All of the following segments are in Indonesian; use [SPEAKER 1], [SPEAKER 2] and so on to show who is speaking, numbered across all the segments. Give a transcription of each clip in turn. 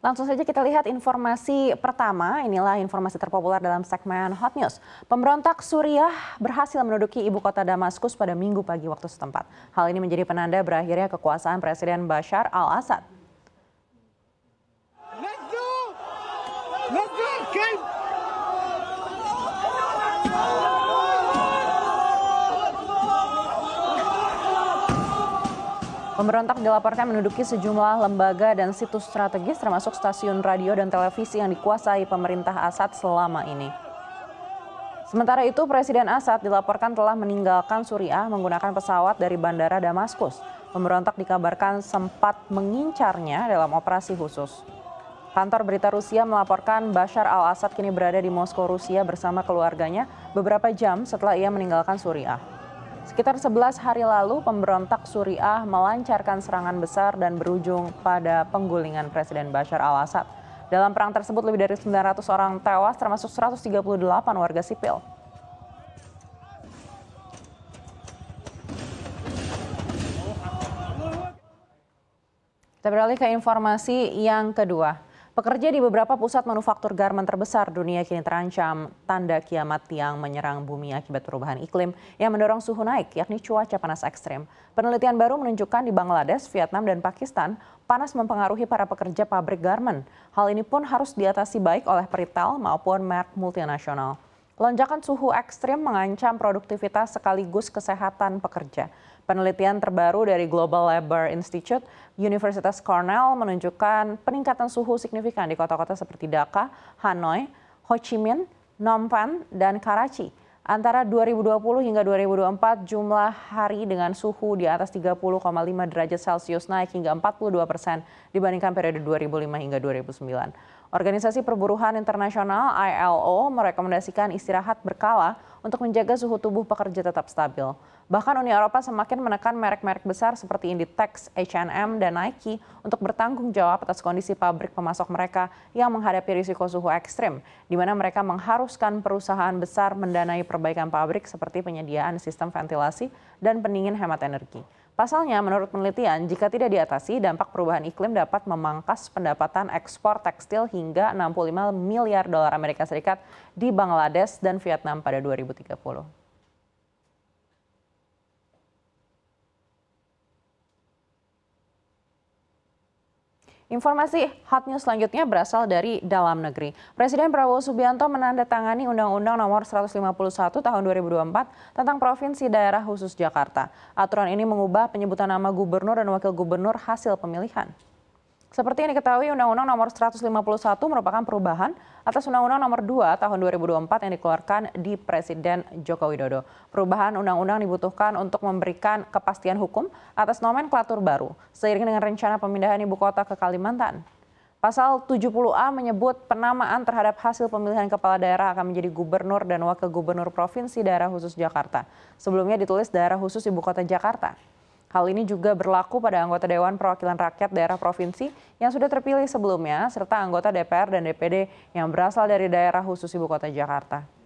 [SPEAKER 1] Langsung saja kita lihat informasi pertama. Inilah informasi terpopuler dalam segmen Hot News. Pemberontak Suriah berhasil menduduki ibu kota Damaskus pada Minggu pagi waktu setempat. Hal ini menjadi penanda berakhirnya kekuasaan Presiden Bashar al-Assad. Pemberontak dilaporkan menduduki sejumlah lembaga dan situs strategis termasuk stasiun radio dan televisi yang dikuasai pemerintah Assad selama ini. Sementara itu, Presiden Assad dilaporkan telah meninggalkan Suriah menggunakan pesawat dari bandara Damaskus. Pemberontak dikabarkan sempat mengincarnya dalam operasi khusus. Kantor berita Rusia melaporkan Bashar al-Assad kini berada di Moskow, Rusia bersama keluarganya beberapa jam setelah ia meninggalkan Suriah. Sekitar 11 hari lalu, pemberontak Suriah melancarkan serangan besar dan berujung pada penggulingan Presiden Bashar al-Assad. Dalam perang tersebut, lebih dari 900 orang tewas, termasuk 138 warga sipil. Kita beralih ke informasi yang kedua. Pekerja di beberapa pusat manufaktur garmen terbesar dunia kini terancam tanda kiamat yang menyerang bumi akibat perubahan iklim yang mendorong suhu naik, yakni cuaca panas ekstrim. Penelitian baru menunjukkan di Bangladesh, Vietnam, dan Pakistan, panas mempengaruhi para pekerja pabrik garmen. Hal ini pun harus diatasi baik oleh peritel maupun merek multinasional. Lonjakan suhu ekstrim mengancam produktivitas sekaligus kesehatan pekerja. Penelitian terbaru dari Global Labour Institute, Universitas Cornell menunjukkan peningkatan suhu signifikan di kota-kota seperti Dhaka, Hanoi, Ho Chi Minh, Phnom Penh, dan Karachi. Antara 2020 hingga 2024, jumlah hari dengan suhu di atas 30,5 derajat Celcius naik hingga 42% dibandingkan periode 2005 hingga 2009. Organisasi Perburuhan Internasional ILO merekomendasikan istirahat berkala untuk menjaga suhu tubuh pekerja tetap stabil. Bahkan Uni Eropa semakin menekan merek-merek besar seperti Inditex, H&M, dan Nike untuk bertanggung jawab atas kondisi pabrik pemasok mereka yang menghadapi risiko suhu ekstrim, di mana mereka mengharuskan perusahaan besar mendanai perbaikan pabrik seperti penyediaan sistem ventilasi dan pendingin hemat energi. Pasalnya, menurut penelitian, jika tidak diatasi, dampak perubahan iklim dapat memangkas pendapatan ekspor tekstil hingga 65 miliar dolar Amerika Serikat di Bangladesh dan Vietnam pada 2030. Informasi hot news selanjutnya berasal dari dalam negeri. Presiden Prabowo Subianto menandatangani Undang-Undang Nomor 151 Tahun 2024 tentang Provinsi Daerah Khusus Jakarta. Aturan ini mengubah penyebutan nama gubernur dan wakil gubernur hasil pemilihan. Seperti yang diketahui, Undang-Undang Nomor 151 merupakan perubahan atas Undang-Undang Nomor 2 Tahun 2024 yang dikeluarkan di Presiden Joko Widodo. Perubahan undang-undang dibutuhkan untuk memberikan kepastian hukum atas nomenklatur baru, seiring dengan rencana pemindahan ibu kota ke Kalimantan. Pasal 70A menyebut penamaan terhadap hasil pemilihan kepala daerah akan menjadi gubernur dan wakil gubernur Provinsi Daerah Khusus Jakarta. Sebelumnya ditulis Daerah Khusus Ibu Kota Jakarta. Hal ini juga berlaku pada anggota Dewan Perwakilan Rakyat daerah provinsi yang sudah terpilih sebelumnya, serta anggota DPR dan DPD yang berasal dari daerah khusus Ibu Kota Jakarta.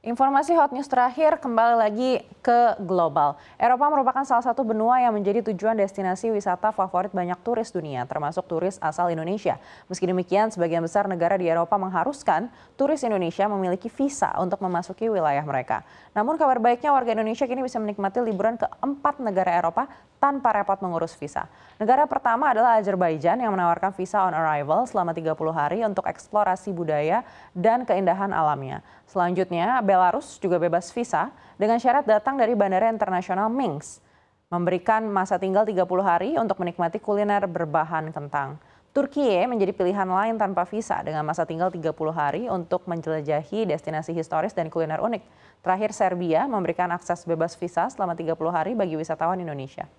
[SPEAKER 1] Informasi hot news terakhir kembali lagi ke global. Eropa merupakan salah satu benua yang menjadi tujuan destinasi wisata favorit banyak turis dunia, termasuk turis asal Indonesia. Meski demikian, sebagian besar negara di Eropa mengharuskan turis Indonesia memiliki visa untuk memasuki wilayah mereka. Namun kabar baiknya warga Indonesia kini bisa menikmati liburan ke 4 negara Eropa tanpa repot mengurus visa. Negara pertama adalah Azerbaijan yang menawarkan visa on arrival selama 30 hari untuk eksplorasi budaya dan keindahan alamnya. Selanjutnya, Belarus juga bebas visa dengan syarat datang dari Bandara Internasional Minsk, memberikan masa tinggal 30 hari untuk menikmati kuliner berbahan kentang. Turkiye menjadi pilihan lain tanpa visa dengan masa tinggal 30 hari untuk menjelajahi destinasi historis dan kuliner unik. Terakhir, Serbia memberikan akses bebas visa selama 30 hari bagi wisatawan Indonesia.